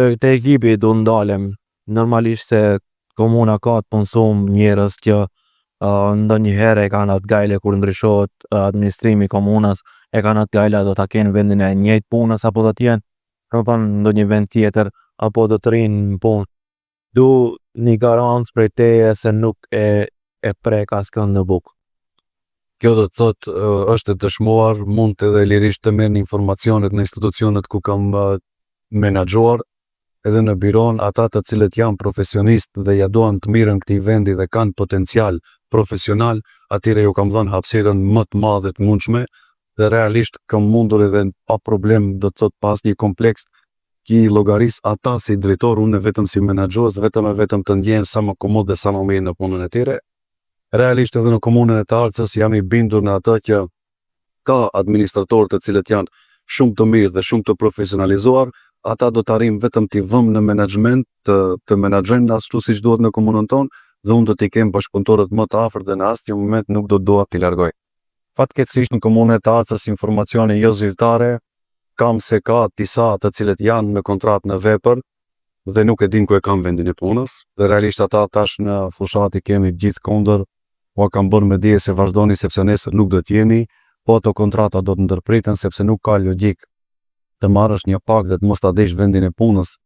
Te ekipi du ndalem, normalisht se komuna ka të punsum njerëz që ndonjëherë e kanë atë gajle kur ndryshohet administrimi i komunës, e kanë atë gajle do ta kenë vendin e njëjtë punës apo do t'jenë ndonjë vend tjetër apo do të rinë në punë. Du një garancë prej teje se nuk e prek askënd në bukë. Kjo do të thotë është e dëshmuar, mund edhe lirisht të merrni informacionet në institucionet ku kam menaxhuar, edhe në biron ata të cilët janë profesionistë dhe ja duan të mirën këtij vendi dhe kanë potencial profesional, atyre ju kam dhënë hapësirën më të madhe të mundshme dhe realisht kam mundur edhe pa problem do të thotë pas një kompleks ki llogaris ata si drejtor, unë vetëm si menaxhues, vetëm të ndjehen sa më komod dhe sa më mirë në punën e tyre. Realisht edhe në komunën e të Arcës jam i bindur në atë që ka administratorë të cilët janë shumë të mirë dhe shumë të profesionalizuar, ata do të arrijmë vetëm t'i vëmë në menaxhment të menaxhojnë ashtu siç duhet në komunën tonë dhe unë do t'i kem bashkëpunëtorët më të afërt dhe në asnjë moment nuk do dua t'i largoj. Fatkeqësisht në komunën e të Arcës informacione jo zyrtare kam se ka disa të cilët janë me kontratë në vepër dhe nuk e din ku e kam vendin e punës dhe realisht ata tash në fushat i kemi gjithë kundër, po kam bërë me dije se vazhdoni sepse nesër nuk do t'jeni, po ato kontrata do të ndërpriten sepse nuk ka logjik të marrësh një pak dhe të mos ta desh vendin e punës